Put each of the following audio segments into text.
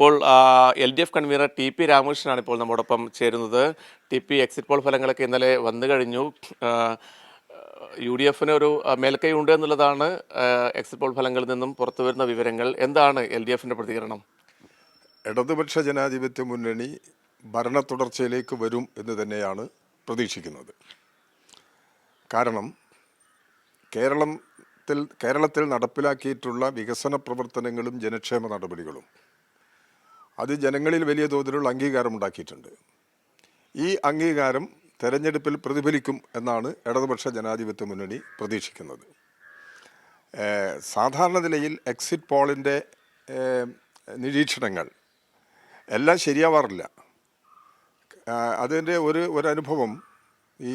ഇപ്പോൾ LDF convener TP രാമകൃഷ്ണനാണ് ഇപ്പോൾ നമ്മോടൊപ്പം ചേരുന്നത്. TP, എക്സിറ്റ് പോൾ ഫലങ്ങളൊക്കെ ഇന്നലെ വന്നു കഴിഞ്ഞു. UDF ഒരു മേൽക്കൈ ഉണ്ട് എന്നുള്ളതാണ് എക്സിറ്റ് പോൾ ഫലങ്ങളിൽ നിന്നും പുറത്തു വരുന്ന വിവരങ്ങൾ. എന്താണ് LDFന്റെ പ്രതികരണം? ഇടതുപക്ഷ ജനാധിപത്യ മുന്നണി ഭരണ തുടർച്ചയിലേക്ക് വരും എന്ന് തന്നെയാണ് പ്രതീക്ഷിക്കുന്നത്. കാരണം കേരളത്തിൽ നടപ്പിലാക്കിയിട്ടുള്ള വികസന പ്രവർത്തനങ്ങളും ജനക്ഷേമ നടപടികളും അത് ജനങ്ങളിൽ വലിയ തോതിലുള്ള അംഗീകാരം ഉണ്ടാക്കിയിട്ടുണ്ട്. ഈ അംഗീകാരം തെരഞ്ഞെടുപ്പിൽ പ്രതിഫലിക്കും എന്നാണ് ഇടതുപക്ഷ ജനാധിപത്യ മുന്നണി പ്രതീക്ഷിക്കുന്നത്. സാധാരണ നിലയിൽ എക്സിറ്റ് പോളിൻ്റെ നിരീക്ഷണങ്ങൾ എല്ലാം ശരിയാവാറില്ല. അതിൻ്റെ ഒരു അനുഭവം ഈ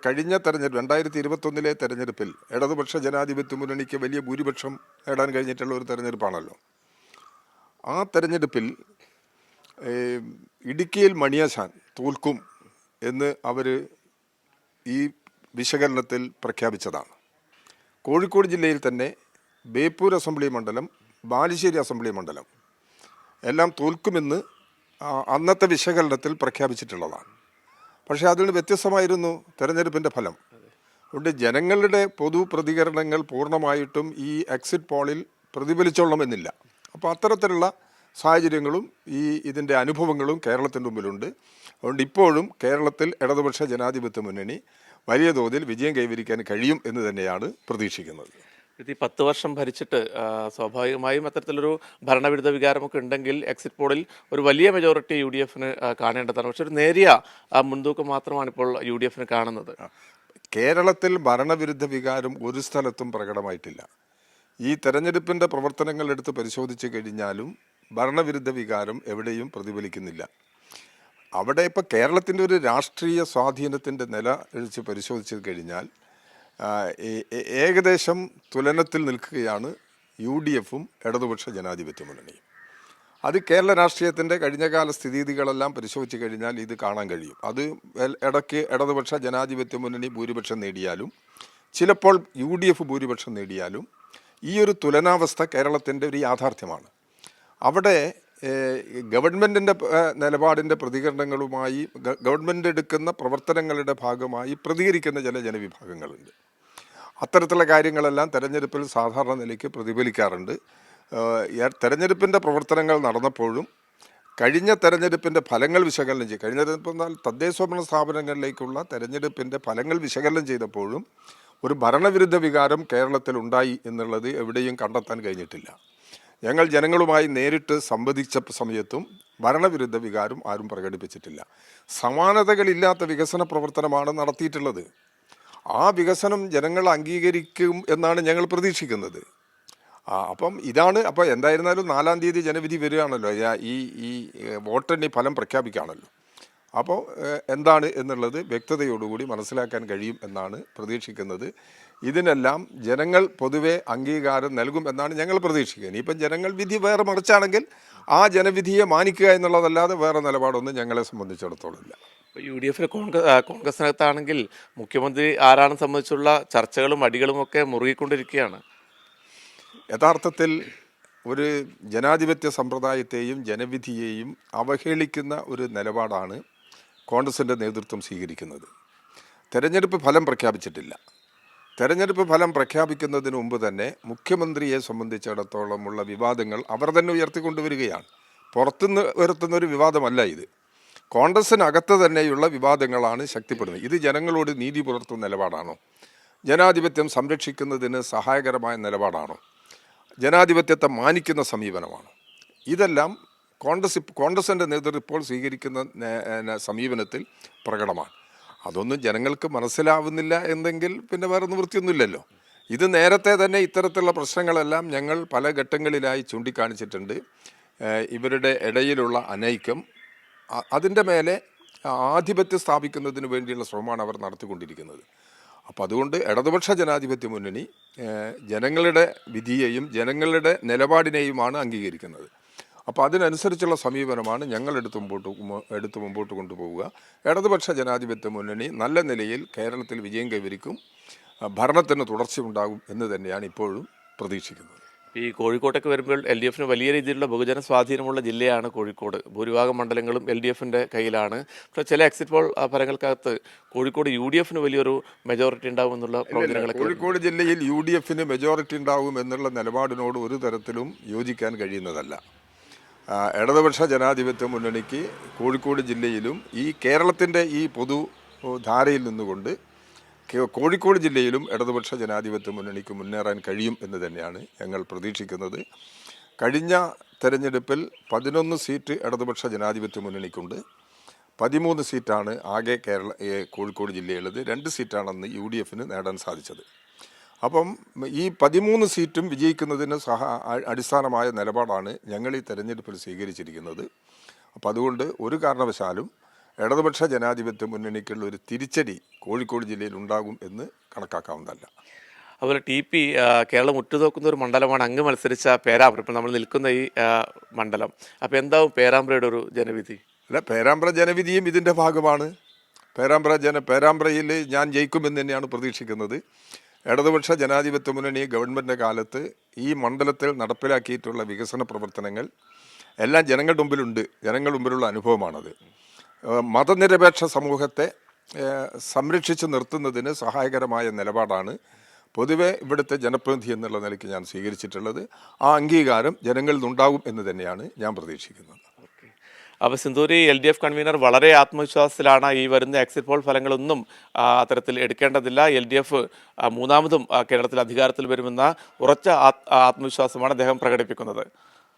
കഴിഞ്ഞ തെരഞ്ഞെടുപ്പ് 2021 തെരഞ്ഞെടുപ്പിൽ ഇടതുപക്ഷ ജനാധിപത്യ മുന്നണിക്ക് വലിയ ഭൂരിപക്ഷം നേടാൻ കഴിഞ്ഞിട്ടുള്ള ഒരു തെരഞ്ഞെടുപ്പാണല്ലോ. ആ തെരഞ്ഞെടുപ്പിൽ ഇടുക്കിയിൽ മണിയാശാൻ തോൽക്കും എന്ന് അവർ ഈ വിശകലനത്തിൽ പ്രഖ്യാപിച്ചതാണ്. കോഴിക്കോട് ജില്ലയിൽ തന്നെ ബേപ്പൂർ അസംബ്ലി മണ്ഡലം, ബാലുശ്ശേരി അസംബ്ലി മണ്ഡലം എല്ലാം തോൽക്കുമെന്ന് അന്നത്തെ വിശകലനത്തിൽ പ്രഖ്യാപിച്ചിട്ടുള്ളതാണ്. പക്ഷേ അതിൽ നിന്ന് വ്യത്യസ്തമായിരുന്നു തെരഞ്ഞെടുപ്പിൻ്റെ ഫലം. അതുകൊണ്ട് ജനങ്ങളുടെ പൊതു പ്രതികരണങ്ങൾ പൂർണ്ണമായിട്ടും ഈ എക്സിറ്റ് പോളിൽ പ്രതിഫലിച്ചോളണമെന്നില്ല. അപ്പോൾ അത്തരത്തിലുള്ള സാഹചര്യങ്ങളും ഇതിൻ്റെ അനുഭവങ്ങളും കേരളത്തിൻ്റെ മുമ്പിലുണ്ട്. അതുകൊണ്ട് ഇപ്പോഴും കേരളത്തിൽ ഇടതുപക്ഷ ജനാധിപത്യ മുന്നണി വലിയ തോതിൽ വിജയം കൈവരിക്കാൻ കഴിയും എന്ന് തന്നെയാണ് പ്രതീക്ഷിക്കുന്നത്. 10 വർഷം ഭരിച്ചിട്ട് സ്വാഭാവികമായും അത്തരത്തിലൊരു ഭരണവിരുദ്ധ വികാരമൊക്കെ ഉണ്ടെങ്കിൽ എക്സിറ്റ് പോളിൽ ഒരു വലിയ മെജോറിറ്റി UDFന് കാണേണ്ടതാണ്. പക്ഷെ ഒരു നേരിയ മുൻതൂക്കം മാത്രമാണ് ഇപ്പോൾ UDFന് കാണുന്നത്. കേരളത്തിൽ ഭരണവിരുദ്ധ വികാരം ഒരു സ്ഥലത്തും പ്രകടമായിട്ടില്ല. ഈ തെരഞ്ഞെടുപ്പിൻ്റെ പ്രവർത്തനങ്ങൾ എടുത്ത് പരിശോധിച്ച് കഴിഞ്ഞാലും ഭരണവിരുദ്ധ വികാരം എവിടെയും പ്രതിഫലിക്കുന്നില്ല. അവിടെ ഇപ്പോൾ കേരളത്തിൻ്റെ ഒരു രാഷ്ട്രീയ സ്വാധീനത്തിൻ്റെ നില വെച്ച് പരിശോധിച്ച് കഴിഞ്ഞാൽ ഏകദേശം തുലനത്തിൽ നിൽക്കുകയാണ് UDFും ഇടതുപക്ഷ ജനാധിപത്യ മുന്നണിയും. അത് കേരള രാഷ്ട്രീയത്തിൻ്റെ കഴിഞ്ഞകാല സ്ഥിതിഗതികളെല്ലാം പരിശോധിച്ച് കഴിഞ്ഞാൽ ഇത് കാണാൻ കഴിയും. അത് ഇടയ്ക്ക് ഇടതുപക്ഷ ജനാധിപത്യ മുന്നണി ഭൂരിപക്ഷം നേടിയാലും ചിലപ്പോൾ UDF ഭൂരിപക്ഷം നേടിയാലും ഈ ഒരു തുലനാവസ്ഥ കേരളത്തിൻ്റെ ഒരു യാഥാർത്ഥ്യമാണ്. അവിടെ ഗവൺമെൻറ്റിൻ്റെ നിലപാടിൻ്റെ പ്രതികരണങ്ങളുമായി ഗവൺമെൻറ് എടുക്കുന്ന പ്രവർത്തനങ്ങളുടെ ഭാഗമായി പ്രതികരിക്കുന്ന ചില ജനവിഭാഗങ്ങളുണ്ട്. അത്തരത്തിലുള്ള കാര്യങ്ങളെല്ലാം തെരഞ്ഞെടുപ്പിൽ സാധാരണ നിലയ്ക്ക് പ്രതിഫലിക്കാറുണ്ട്. തെരഞ്ഞെടുപ്പിൻ്റെ പ്രവർത്തനങ്ങൾ നടന്നപ്പോഴും കഴിഞ്ഞ തെരഞ്ഞെടുപ്പിൻ്റെ ഫലങ്ങൾ വിശകലനം ചെയ്യും. കഴിഞ്ഞ തെരഞ്ഞെടുപ്പ് തദ്ദേശഭരണ സ്ഥാപനങ്ങളിലേക്കുള്ള തെരഞ്ഞെടുപ്പിൻ്റെ ഫലങ്ങൾ വിശകലനം ചെയ്തപ്പോഴും ഒരു ഭരണവിരുദ്ധ വികാരം കേരളത്തിൽ ഉണ്ടായി എന്നുള്ളത് എവിടെയും കണ്ടെത്താൻ കഴിഞ്ഞിട്ടില്ല. ഞങ്ങൾ ജനങ്ങളുമായി നേരിട്ട് സംവദിച്ച സമയത്തും ഭരണവിരുദ്ധ വികാരം ആരും പ്രകടിപ്പിച്ചിട്ടില്ല. സമാനതകളില്ലാത്ത വികസന പ്രവർത്തനമാണ് നടത്തിയിട്ടുള്ളത്. ആ വികസനം ജനങ്ങൾ അംഗീകരിക്കും എന്നാണ് ഞങ്ങൾ പ്രതീക്ഷിക്കുന്നത്. അപ്പം എന്തായിരുന്നാലും 4-ാം തീയതി ജനവിധി വരികയാണല്ലോ, ഈ വോട്ടെണ്ണി ഫലം പ്രഖ്യാപിക്കുകയാണല്ലോ. അപ്പോൾ എന്താണ് എന്നുള്ളത് വ്യക്തതയോടുകൂടി മനസ്സിലാക്കാൻ കഴിയും എന്നാണ് പ്രതീക്ഷിക്കുന്നത്. ഇതിനെല്ലാം ജനങ്ങൾ പൊതുവെ അംഗീകാരം നൽകും എന്നാണ് ഞങ്ങൾ പ്രതീക്ഷിക്കുന്നത്. ഇനിയിപ്പം ജനങ്ങൾ വിധി വേറെ മറിച്ചാണെങ്കിൽ ആ ജനവിധിയെ മാനിക്കുക എന്നുള്ളതല്ലാതെ വേറെ നിലപാടൊന്നും ഞങ്ങളെ സംബന്ധിച്ചിടത്തോളം ഇല്ല. UDFിൽ കോൺഗ്രസിനകത്താണെങ്കിൽ മുഖ്യമന്ത്രി ആരാണെന്ന് സംബന്ധിച്ചുള്ള ചർച്ചകളും അടികളുമൊക്കെ മുറുകിക്കൊണ്ടിരിക്കുകയാണ്. യഥാർത്ഥത്തിൽ ഒരു ജനാധിപത്യ സമ്പ്രദായത്തെയും ജനവിധിയെയും അവഹേളിക്കുന്ന ഒരു നിലപാടാണ് കോൺഗ്രസിൻ്റെ നേതൃത്വം സ്വീകരിക്കുന്നത്. തെരഞ്ഞെടുപ്പ് ഫലം പ്രഖ്യാപിച്ചിട്ടില്ല. തെരഞ്ഞെടുപ്പ് ഫലം പ്രഖ്യാപിക്കുന്നതിന് മുമ്പ് തന്നെ മുഖ്യമന്ത്രിയെ സംബന്ധിച്ചിടത്തോളമുള്ള വിവാദങ്ങൾ അവർ തന്നെ ഉയർത്തിക്കൊണ്ടുവരികയാണ്. പുറത്തുനിന്ന് ഉയർത്തുന്നൊരു വിവാദമല്ല ഇത്. കോൺഗ്രസിനകത്ത് തന്നെയുള്ള വിവാദങ്ങളാണ് ശക്തിപ്പെടുന്നത്. ഇത് ജനങ്ങളോട് നീതി പുലർത്തുന്ന നിലപാടാണോ? ജനാധിപത്യം സംരക്ഷിക്കുന്നതിന് സഹായകരമായ നിലപാടാണോ? ജനാധിപത്യത്തെ മാനിക്കുന്ന സമീപനമാണോ? ഇതെല്ലാം കോൺഗ്രസിൻ്റെ നേതൃത്വം ഇപ്പോൾ സ്വീകരിക്കുന്ന സമീപനത്തിൽ പ്രകടമാണ്. അതൊന്നും ജനങ്ങൾക്ക് മനസ്സിലാവുന്നില്ല എന്നെങ്കിൽ പിന്നെ വേറെ നിവൃത്തിയൊന്നുമില്ലല്ലോ. ഇത് നേരത്തെ തന്നെ ഇത്തരത്തിലുള്ള പ്രശ്നങ്ങളെല്ലാം ഞങ്ങൾ പല ഘട്ടങ്ങളിലായി ചൂണ്ടിക്കാണിച്ചിട്ടുണ്ട്. ഇവരുടെ ഇടയിലുള്ള അനൈക്യം, അതിൻ്റെ മേലെ ആധിപത്യം സ്ഥാപിക്കുന്നതിന് വേണ്ടിയുള്ള ശ്രമമാണ് അവർ നടത്തിക്കൊണ്ടിരിക്കുന്നത്. അപ്പോൾ അതുകൊണ്ട് ഇടതുപക്ഷ ജനാധിപത്യ മുന്നണി ജനങ്ങളുടെ വിധിയെയും ജനങ്ങളുടെ നിലപാടിനെയുമാണ് അംഗീകരിക്കുന്നത്. അപ്പോൾ അതിനനുസരിച്ചുള്ള സമീപനമാണ് ഞങ്ങൾ എടുത്ത് മുമ്പോട്ട് കൊണ്ടുപോവുക. ഇടതുപക്ഷ ജനാധിപത്യ മുന്നണി നല്ല നിലയിൽ കേരളത്തിൽ വിജയം കൈവരിക്കും, ഭരണത്തിന് തുടർച്ചയുണ്ടാകും എന്ന് തന്നെയാണ് ഇപ്പോഴും പ്രതീക്ഷിക്കുന്നത്. ഈ കോഴിക്കോട്ടേക്ക് വരുമ്പോൾ LDF-ന് വലിയ രീതിയിലുള്ള ബഹുജന സ്വാധീനമുള്ള ജില്ലയാണ് കോഴിക്കോട്. ഭൂരിഭാഗം മണ്ഡലങ്ങളും LDF-ന്റെ കയ്യിലാണ്. പക്ഷേ ചില എക്സിറ്റ് പോൾ ഫലങ്ങൾക്കകത്ത് കോഴിക്കോട് UDF-ന് വലിയൊരു മെജോറിറ്റി ഉണ്ടാവും എന്നുള്ള പ്രവചനങ്ങളൊക്കെ വരുന്നു. കോഴിക്കോട് ജില്ലയിൽ UDF-ന് മെജോറിറ്റി ഉണ്ടാവും എന്നുള്ള നിലപാടിനോട് ഒരു തരത്തിലും യോജിക്കാൻ കഴിയുന്നതല്ല. ഇടതുപക്ഷ ജനാധിപത്യ മുന്നണിക്ക് കോഴിക്കോട് ജില്ലയിലും ഈ കേരളത്തിൻ്റെ ഈ പൊതു ധാരയിൽ നിന്നുകൊണ്ട് കോഴിക്കോട് ജില്ലയിലും ഇടതുപക്ഷ ജനാധിപത്യ മുന്നണിക്ക് മുന്നേറാൻ കഴിയും എന്ന് തന്നെയാണ് ഞങ്ങൾ പ്രതീക്ഷിക്കുന്നത്. കഴിഞ്ഞ തെരഞ്ഞെടുപ്പിൽ 11 സീറ്റ് ഇടതുപക്ഷ ജനാധിപത്യ മുന്നണിക്കുണ്ട്. 13 സീറ്റാണ് ആകെ കോഴിക്കോട് ജില്ലയുള്ളത്. 2 സീറ്റാണെന്ന് UDF-ന് നേടാൻ സാധിച്ചത്. അപ്പം ഈ 13 സീറ്റും വിജയിക്കുന്നതിന് അടിസ്ഥാനമായ നിലപാടാണ് ഞങ്ങൾ ഈ തെരഞ്ഞെടുപ്പിൽ സ്വീകരിച്ചിരിക്കുന്നത്. അപ്പം അതുകൊണ്ട് ഒരു കാരണവശാലും ഇടതുപക്ഷ ജനാധിപത്യ മുന്നണിക്കുള്ള ഒരു തിരിച്ചടി കോഴിക്കോട് ജില്ലയിൽ ഉണ്ടാകും എന്ന് കണക്കാക്കാവുന്നതല്ല. അതുപോലെ TP കേരളം ഉറ്റുനോക്കുന്ന ഒരു മണ്ഡലമാണ് അങ്ങ് മത്സരിച്ച പേരാമ്പ്ര. ഇപ്പോൾ നമ്മൾ നിൽക്കുന്ന ഈ മണ്ഡലം. അപ്പോൾ എന്താവും പേരാമ്പ്രയുടെ ഒരു ജനവിധി? അല്ല, പേരാമ്പ്ര ജനവിധിയും ഇതിൻ്റെ ഭാഗമാണ്. പേരാമ്പ്രയിൽ ഞാൻ ജയിക്കുമെന്ന് തന്നെയാണ് പ്രതീക്ഷിക്കുന്നത്. ഇടതുപക്ഷ ജനാധിപത്യ മുന്നണി ഗവൺമെൻറ്റിൻ്റെ കാലത്ത് ഈ മണ്ഡലത്തിൽ നടപ്പിലാക്കിയിട്ടുള്ള വികസന പ്രവർത്തനങ്ങൾ എല്ലാം ജനങ്ങളുടെ മുമ്പിലുണ്ട്. ജനങ്ങളുടെ മുമ്പിലുള്ള അനുഭവമാണത്. മതനിരപേക്ഷ സമൂഹത്തെ സംരക്ഷിച്ച് നിർത്തുന്നതിന് സഹായകരമായ നിലപാടാണ് പൊതുവെ ഇവിടുത്തെ ജനപ്രതിനിധി എന്നുള്ള നിലയ്ക്ക് ഞാൻ സ്വീകരിച്ചിട്ടുള്ളത്. ആ അംഗീകാരം ജനങ്ങളിൽ നിന്നുണ്ടാകും എന്ന് തന്നെയാണ് ഞാൻ പ്രതീക്ഷിക്കുന്നത്. അപ്പോൾ സിന്ദൂരി LDF കൺവീനർ വളരെ ആത്മവിശ്വാസത്തിലാണ്. ഈ വരുന്ന എക്സിറ്റ് പോൾ ഫലങ്ങളൊന്നും അത്തരത്തിൽ എടുക്കേണ്ടതില്ല. LDF മൂന്നാമതും കേരളത്തിൽ അധികാരത്തിൽ വരുമെന്ന ഉറച്ച ആത്മവിശ്വാസമാണ് അദ്ദേഹം പ്രകടിപ്പിക്കുന്നത്.